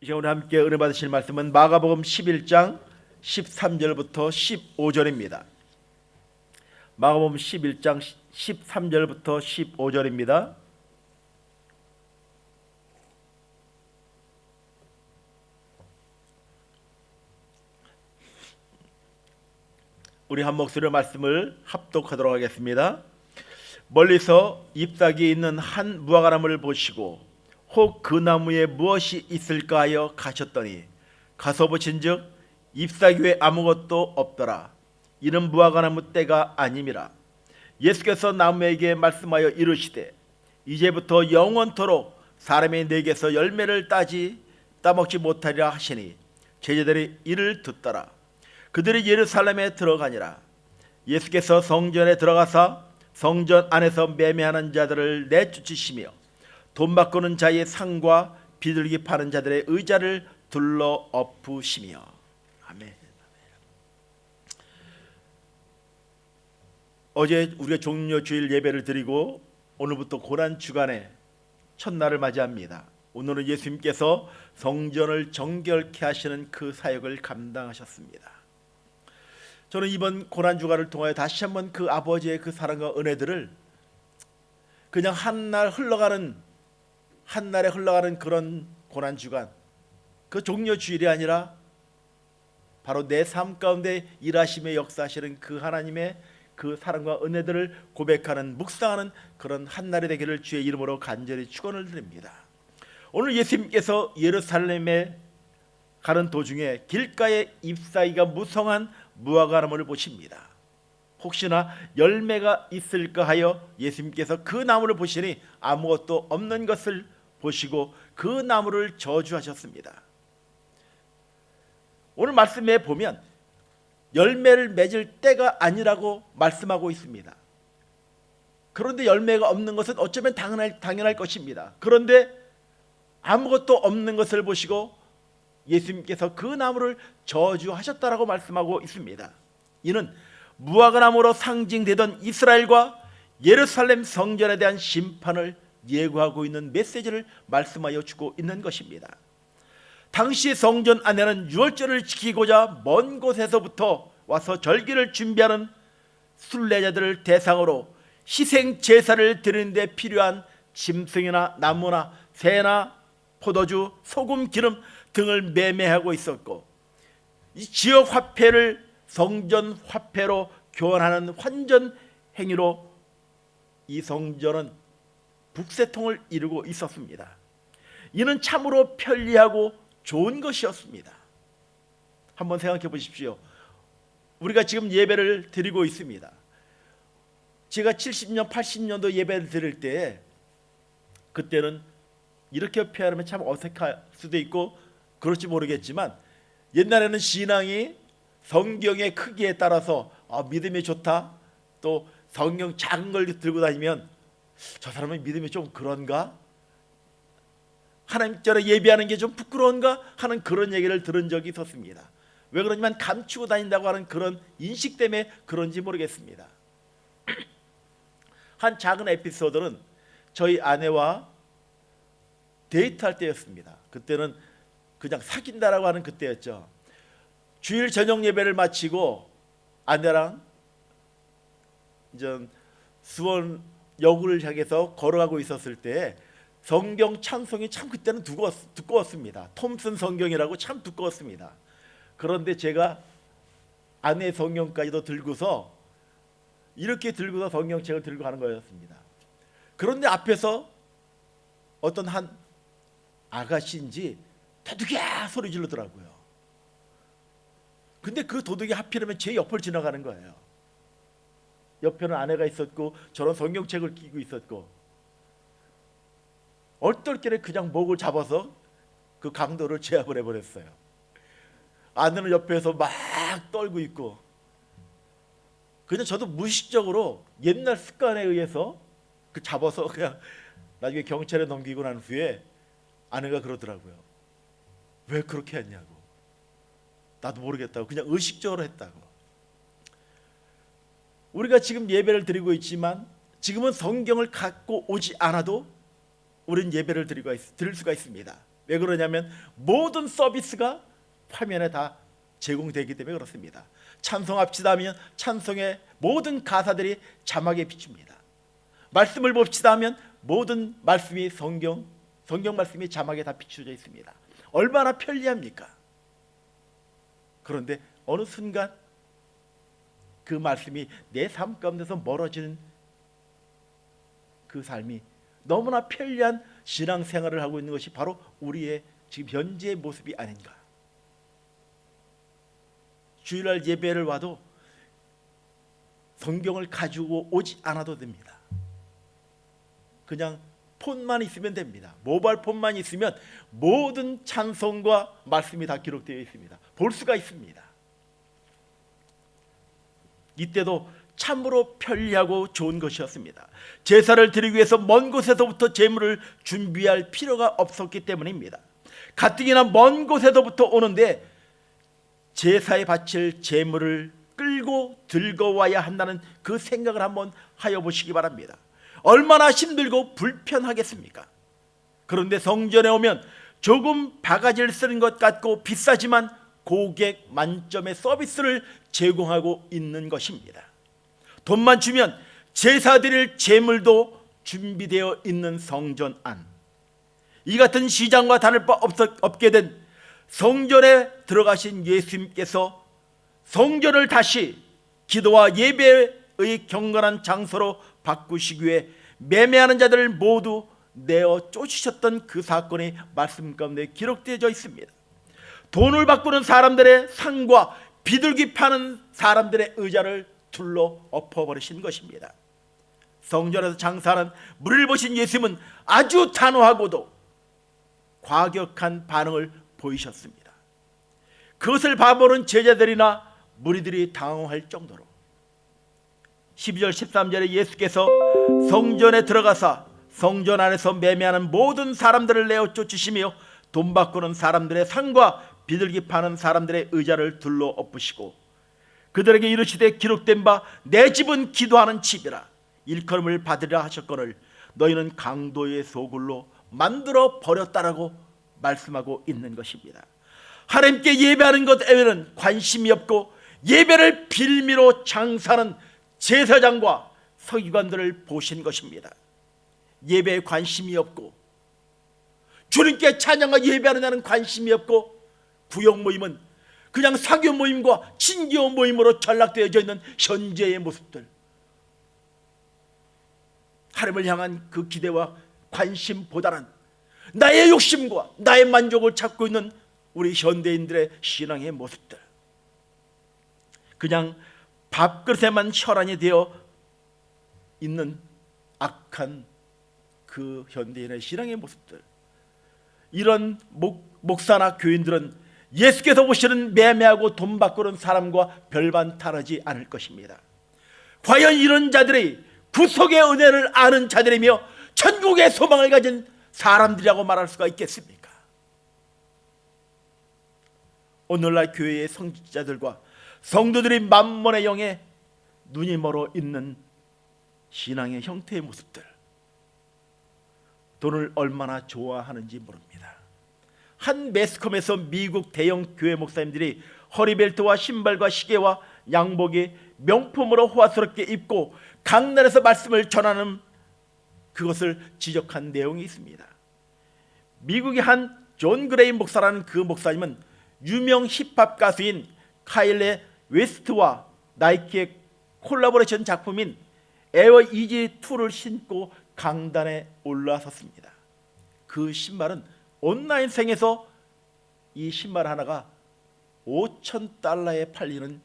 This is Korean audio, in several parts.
이 시간 우리 함께 은혜 받으실 말씀은 마가복음 11장 13절부터 15절입니다. 마가복음 11장 13절부터 15절입니다. 우리 한 목소리로 말씀을 합독하도록 하겠습니다. 멀리서 잎사귀에 있는 한 무화과나무를 보시고 혹 그 나무에 무엇이 있을까 하여 가셨더니 가서 보신즉 잎사귀에 아무것도 없더라. 이는 무화과나무 때가 아님이라. 예수께서 나무에게 말씀하여 이르시되 이제부터 영원토록 사람이 내게서 열매를 따먹지 못하리라 하시니 제자들이 이를 듣더라. 그들이 예루살렘에 들어가니라. 예수께서 성전에 들어가사 성전 안에서 매매하는 자들을 내쫓으시며 돈 바꾸는 자의 상과 비둘기 파는 자들의 의자를 둘러 엎으시며. 아멘. 어제 우리가 종려 주일 예배를 드리고 오늘부터 고난 주간의 첫날을 맞이합니다. 오늘은 예수님께서 성전을 정결케 하시는 그 사역을 감당하셨습니다. 저는 이번 고난 주간을 통하여 다시 한번 그 아버지의 그 사랑과 은혜들을 그냥 한날에 흘러가는 그런 고난 주간, 그 종려 주일이 아니라 바로 내 삶 가운데 일하심의 역사하시는 그 하나님의 그 사랑과 은혜들을 고백하는, 묵상하는 그런 한날이 되기를 주의 이름으로 간절히 축원을 드립니다. 오늘 예수님께서 예루살렘에 가는 도중에 길가에 잎사귀가 무성한 무화과나무를 보십니다. 혹시나 열매가 있을까 하여 예수님께서 그 나무를 보시니 아무것도 없는 것을 보시고 그 나무를 저주하셨습니다. 오늘 말씀에 보면 열매를 맺을 때가 아니라고 말씀하고 있습니다. 그런데 열매가 없는 것은 어쩌면 당연할 것입니다. 그런데 아무것도 없는 것을 보시고 예수님께서 그 나무를 저주하셨다라고 말씀하고 있습니다. 이는 무화과나무로 상징되던 이스라엘과 예루살렘 성전에 대한 심판을 예고하고 있는 메시지를 말씀하여 주고 있는 것입니다. 당시 성전 안에는 유월절을 지키고자 먼 곳에서부터 와서 절기를 준비하는 순례자들을 대상으로 희생 제사를 드리는 데 필요한 짐승이나 나무나 새나 포도주, 소금, 기름 등을 매매하고 있었고, 이 지역 화폐를 성전 화폐로 교환하는 환전 행위로 이 성전은 북새통을 이루고 있었습니다. 이는 참으로 편리하고 좋은 것이었습니다. 한번 생각해 보십시오. 우리가 지금 예배를 드리고 있습니다. 제가 70년, 80년도 예배를 드릴 때 그때는 이렇게 표현하면 참 어색할 수도 있고 그럴지 모르겠지만 옛날에는 신앙이 성경의 크기에 따라서 믿음이 좋다, 또 성경 작은 걸 들고 다니면 저 사람은 믿음이 좀 그런가? 하나님 전에 예배하는 게 좀 부끄러운가? 하는 그런 얘기를 들은 적이 있었습니다. 왜 그러냐면 감추고 다닌다고 하는 그런 인식 때문에 그런지 모르겠습니다. 한 작은 에피소드는 저희 아내와 데이트할 때였습니다. 그때는 그냥 사귄다라고 하는 그때였죠. 주일 저녁 예배를 마치고 아내랑 이제 수원여고를 향해서 걸어가고 있었을 때 성경 찬송이 참 그때는 두꺼웠습니다. 톰슨 성경이라고 참 두꺼웠습니다. 그런데 제가 아내의 성경까지도 들고서 이렇게 들고서 성경책을 들고 가는 거였습니다. 그런데 앞에서 어떤 한 아가씨인지 도둑이야 소리 지르더라고요. 근데 그 도둑이 하필이면 제 옆을 지나가는 거예요. 옆에는 아내가 있었고 저런 성경책을 끼고 있었고, 얼떨결에 그냥 목을 잡아서 그 강도를 제압을 해버렸어요. 아내는 옆에서 막 떨고 있고, 그냥 저도 무의식적으로 옛날 습관에 의해서 그 잡아서 그냥 나중에 경찰에 넘기고 난 후에 아내가 그러더라고요. 왜 그렇게 했냐고. 나도 모르겠다고, 그냥 의식적으로 했다고. 우리가 지금 예배를 드리고 있지만 지금은 성경을 갖고 오지 않아도 우리는 예배를 드릴 수가 있습니다. 왜 그러냐면 모든 서비스가 화면에 다 제공되기 때문에 그렇습니다. 찬송합시다 하면 찬송의 모든 가사들이 자막에 비춥니다. 말씀을 봅시다 하면 모든 말씀이 성경 말씀이 자막에 다 비춰져 있습니다. 얼마나 편리합니까? 그런데 어느 순간 그 말씀이 내 삶 가운데서 멀어지는 그 삶이 너무나 편리한 신앙생활을 하고 있는 것이 바로 우리의 지금 현재의 모습이 아닌가. 주일날 예배를 와도 성경을 가지고 오지 않아도 됩니다. 그냥 폰만 있으면 됩니다. 모바일 폰만 있으면 모든 찬송과 말씀이 다 기록되어 있습니다. 볼 수가 있습니다. 이때도 참으로 편리하고 좋은 것이었습니다. 제사를 드리기 위해서 먼 곳에서부터 제물을 준비할 필요가 없었기 때문입니다. 가뜩이나 먼 곳에서부터 오는데 제사에 바칠 제물을 끌고 들고 와야 한다는 그 생각을 한번 하여 보시기 바랍니다. 얼마나 힘들고 불편하겠습니까? 그런데 성전에 오면 조금 바가지를 쓰는 것 같고 비싸지만 고객 만점의 서비스를 제공하고 있는 것입니다. 돈만 주면 제사 드릴 제물도 준비되어 있는 성전 안, 이 같은 시장과 다를 바 없게 된 성전에 들어가신 예수님께서 성전을 다시 기도와 예배의 경건한 장소로 바꾸시기 위해 매매하는 자들을 모두 내어 쫓으셨던 그 사건이 말씀 가운데 기록되어 있습니다. 돈을 바꾸는 사람들의 상과 비둘기 파는 사람들의 의자를 둘러 엎어버리신 것입니다. 성전에서 장사하는 무리를 보신 예수님은 아주 단호하고도 과격한 반응을 보이셨습니다. 그것을 봐보는 제자들이나 무리들이 당황할 정도로 12절 13절에 예수께서 성전에 들어가사 성전 안에서 매매하는 모든 사람들을 내어 쫓으시며 돈 바꾸는 사람들의 상과 비둘기 파는 사람들의 의자를 둘러 엎으시고 그들에게 이르시되 기록된 바 내 집은 기도하는 집이라 일컬음을 받으리라 하셨거늘 너희는 강도의 소굴로 만들어 버렸다라고 말씀하고 있는 것입니다. 하나님께 예배하는 것 외에는 관심이 없고 예배를 빌미로 장사하는 제사장과 서기관들을 보신 것입니다. 예배에 관심이 없고 주님께 찬양과 예배하는 자는 관심이 없고 구역 모임은 그냥 사교 모임과 친교 모임으로 전락되어져 있는 현재의 모습들, 하나님을 향한 그 기대와 관심보다는 나의 욕심과 나의 만족을 찾고 있는 우리 현대인들의 신앙의 모습들, 그냥 밥그릇에만 혈안이 되어 있는 악한 그 현대인의 신앙의 모습들, 이런 목사나 교인들은 예수께서 보시는 매매하고 돈 바꾸는 사람과 별반 다르지 않을 것입니다. 과연 이런 자들이 구속의 은혜를 아는 자들이며 천국의 소망을 가진 사람들이라고 말할 수가 있겠습니까? 오늘날 교회의 성직자들과 성도들이 만몬의 영에 눈이 멀어 있는 신앙의 형태의 모습들, 돈을 얼마나 좋아하는지 모릅니다. 한 매스컴에서 미국 대형 교회 목사님들이 허리벨트와 신발과 시계와 양복이 명품으로 호화스럽게 입고 강단에서 말씀을 전하는 그것을 지적한 내용이 있습니다. 미국의 한 존 그레이 목사라는 그 목사님은 유명 힙합 가수인 카일레 웨스트와 나이키의 콜라보레이션 작품인 에어 이지 2를 신고 강단에 올라섰습니다. 그 신발은 온라인상에서 이 신발 하나가 $5,000에 팔리는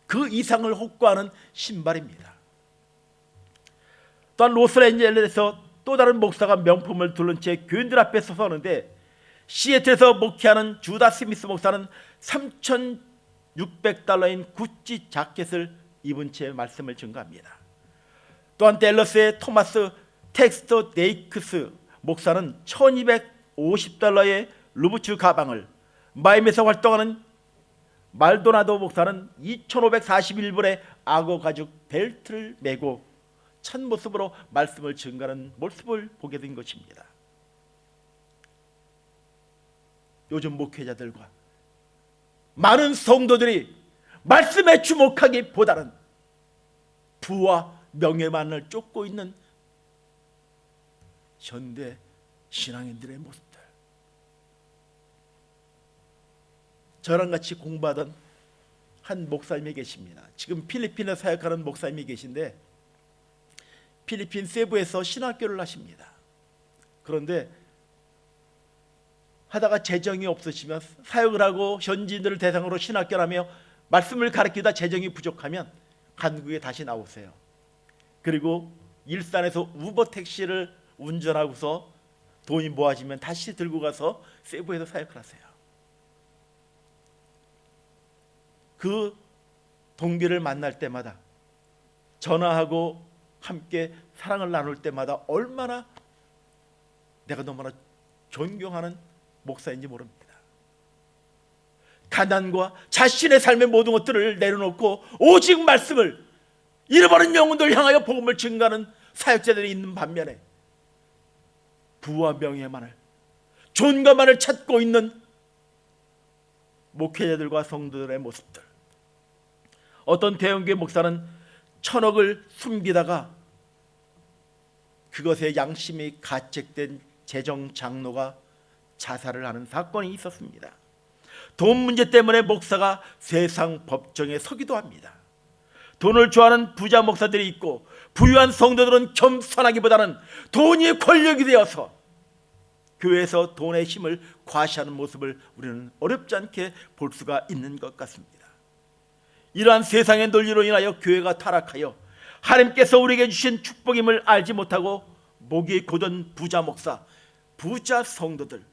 그 이상을 혹구하는 신발입니다. 또한 로스앤젤레스에서 또 다른 목사가 명품을 두른 채 교인들 앞에 서서는데 시애틀에서 목회하는 주다 스미스 목사는 $3,600인 구찌 자켓을 입은 채 말씀을 전가합니다. 또한 댈러스의 토마스 텍스터 데이크스 목사는 $1,250의 루브츠 가방을, 마임에서 활동하는 말도나도 목사는 $2,541의 악어 가죽 벨트를 메고 찬 모습으로 말씀을 증가하는 모습을 보게 된 것입니다. 요즘 목회자들과 많은 성도들이 말씀에 주목하기보다는 부와 명예만을 쫓고 있는 현대 신앙인들의 모습들. 저랑 같이 공부하던 한 목사님이 계십니다. 지금 필리핀에 사역하는 목사님이 계신데 필리핀 세부에서 신학교를 하십니다. 그런데 하다가 재정이 없으시면 사역을 하고 현지인들을 대상으로 신학교를 하며 말씀을 가르치다 재정이 부족하면 한국에 다시 나오세요. 그리고 일산에서 우버 택시를 운전하고서 돈이 모아지면 다시 들고 가서 세부에서 사역을 하세요. 그 동기를 만날 때마다 전화하고 함께 사랑을 나눌 때마다 얼마나 내가 너무나 존경하는 목사인지 모릅니다. 가난과 자신의 삶의 모든 것들을 내려놓고 오직 말씀을, 잃어버린 영혼들 향하여 복음을 증가하는 사역자들이 있는 반면에 부와 명예만을, 존감만을 찾고 있는 목회자들과 성도들의 모습들. 어떤 대형교회 목사는 1,000억을 숨기다가 그것에 양심이 가책된 재정 장로가 자살을 하는 사건이 있었습니다. 돈 문제 때문에 목사가 세상 법정에 서기도 합니다. 돈을 좋아하는 부자 목사들이 있고 부유한 성도들은 겸손하기보다는 돈이 권력이 되어서 교회에서 돈의 힘을 과시하는 모습을 우리는 어렵지 않게 볼 수가 있는 것 같습니다. 이러한 세상의 논리로 인하여 교회가 타락하여 하나님께서 우리에게 주신 축복임을 알지 못하고 목이 곧은 부자 목사, 부자 성도들.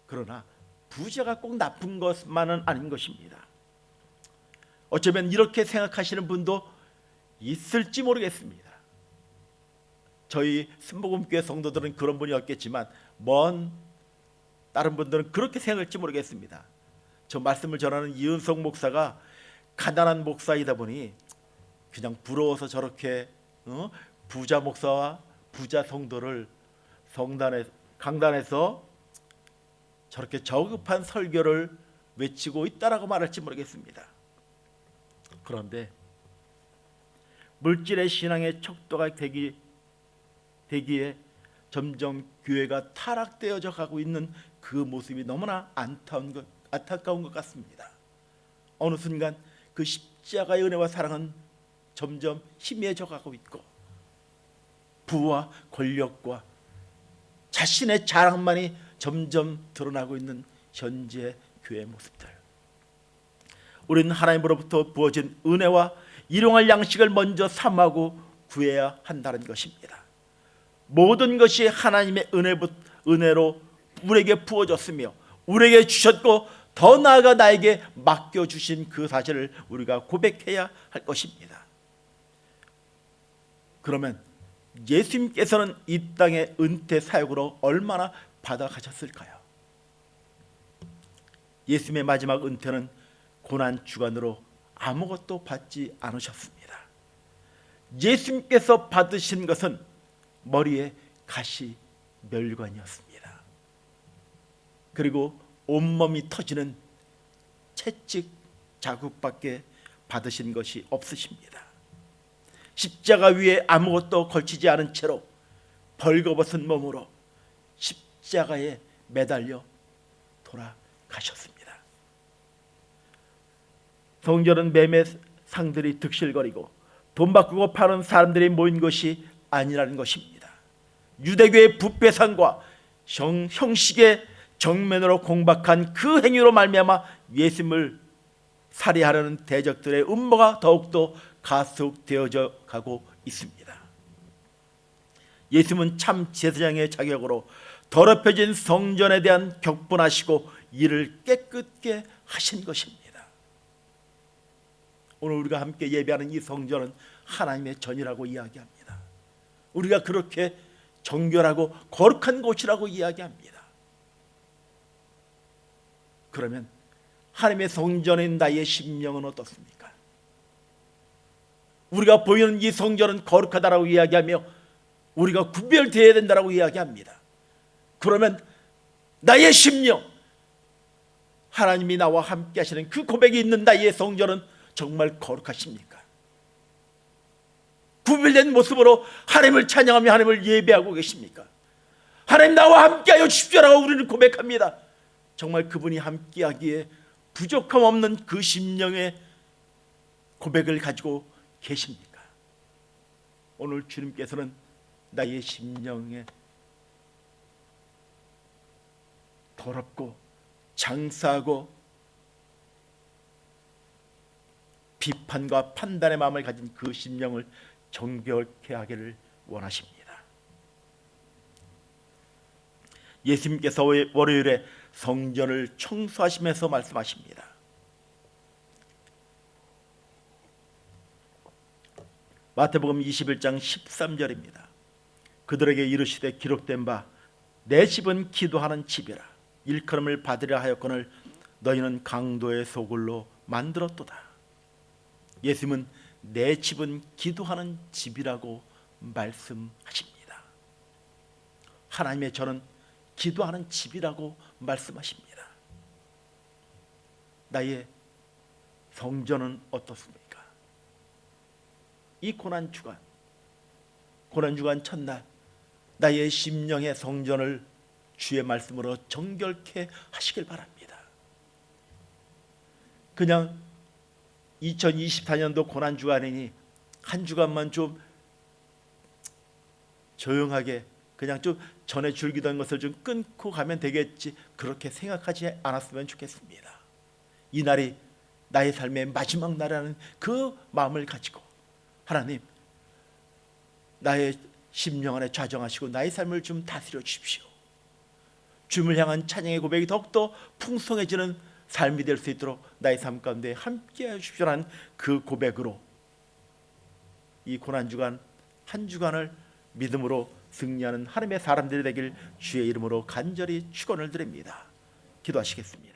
그러나 부자가 꼭 나쁜 것만은 아닌 것입니다. 어쩌면 이렇게 생각하시는 분도 있을지 모르겠습니다. 저희 순복음교회 성도들은 그런 분이 없겠지만 다른 분들은 그렇게 생각할지 모르겠습니다. 저 말씀을 전하는 이은석 목사가 가난한 목사이다 보니 그냥 부러워서 저렇게 부자 목사와 부자 성도를 강단에서 저렇게 저급한 설교를 외치고 있다라고 말할지 모르겠습니다. 그런데 물질의 신앙의 척도가 되기에 점점 교회가 타락되어져 가고 있는 그 모습이 너무나 안타까운 것 같습니다. 어느 순간 그 십자가의 은혜와 사랑은 점점 희미해져 가고 있고 부와 권력과 자신의 자랑만이 점점 드러나고 있는 현재 교회의 모습들. 우리는 하나님으로부터 부어진 은혜와 일용할 양식을 먼저 삼하고 구해야 한다는 것입니다. 모든 것이 하나님의 은혜로 우리에게 부어졌으며 우리에게 주셨고 더 나아가 나에게 맡겨주신 그 사실을 우리가 고백해야 할 것입니다. 그러면 예수님께서는 이 땅의 은퇴 사역으로 얼마나 받아가셨을까요? 예수님의 마지막 은퇴는 고난주간으로 아무것도 받지 않으셨습니다. 예수님께서 받으신 것은 머리에 가시 멸관이었습니다. 그리고 온몸이 터지는 채찍 자국밖에 받으신 것이 없으십니다. 십자가 위에 아무것도 걸치지 않은 채로 벌거벗은 몸으로 십자가에 매달려 돌아가셨습니다. 성전은 매매 상들이 득실거리고 돈 바꾸고 파는 사람들이 모인 것이 아니라는 것입니다. 유대교의 부패상과 형식의 정면으로 공박한 그 행위로 말미암아 예수님을 살해하려는 대적들의 음모가 더욱더 가속되어져 가고 있습니다. 예수님은 참 제사장의 자격으로 더럽혀진 성전에 대한 격분하시고 이를 깨끗게 하신 것입니다. 오늘 우리가 함께 예배하는 이 성전은 하나님의 전이라고 이야기합니다. 우리가 그렇게 정결하고 거룩한 곳이라고 이야기합니다. 그러면 하나님의 성전인 나의 심령은 어떻습니까? 우리가 보이는 이 성전은 거룩하다라고 이야기하며 우리가 구별되어야 된다라고 이야기합니다. 그러면 나의 심령, 하나님이 나와 함께 하시는 그 고백이 있는 나의 성전은 정말 거룩하십니까? 구별된 모습으로 하나님을 찬양하며 하나님을 예배하고 계십니까? 하나님 나와 함께하여 주십시오라고 우리는 고백합니다. 정말 그분이 함께하기에 부족함 없는 그 심령의 고백을 가지고 계십니까? 오늘 주님께서는 나의 심령에 더럽고 장사하고 비판과 판단의 마음을 가진 그 심령을 정결케 하기를 원하십니다. 예수님께서 월요일에 성전을 청소하시면서 말씀하십니다. 마태복음 21장 13절입니다. 그들에게 이르시되 기록된 바 내 집은 기도하는 집이라 일컬음을 받으려 하였거늘 너희는 강도의 소굴로 만들었도다. 예수님은 내 집은 기도하는 집이라고 말씀하십니다. 하나님의 저는 기도하는 집이라고 말씀하십니다. 나의 성전은 어떻습니까? 이 고난주간 첫날 나의 심령의 성전을 주의 말씀으로 정결케 하시길 바랍니다. 그냥 2024년도 고난주간이니 한 주간만 좀 조용하게 그냥 좀 전에 즐기던 것을 좀 끊고 가면 되겠지, 그렇게 생각하지 않았으면 좋겠습니다. 이 날이 나의 삶의 마지막 날이라는 그 마음을 가지고 하나님, 나의 심령 안에 좌정하시고 나의 삶을 좀 다스려 주십시오. 주님을 향한 찬양의 고백이 더욱더 풍성해지는 삶이 될 수 있도록 나의 삶 가운데 함께해 주십시오라는 그 고백으로 이 고난주간 한 주간을 믿음으로 승리하는 하나님의 사람들이 되길 주의 이름으로 간절히 축원을 드립니다. 기도하시겠습니다.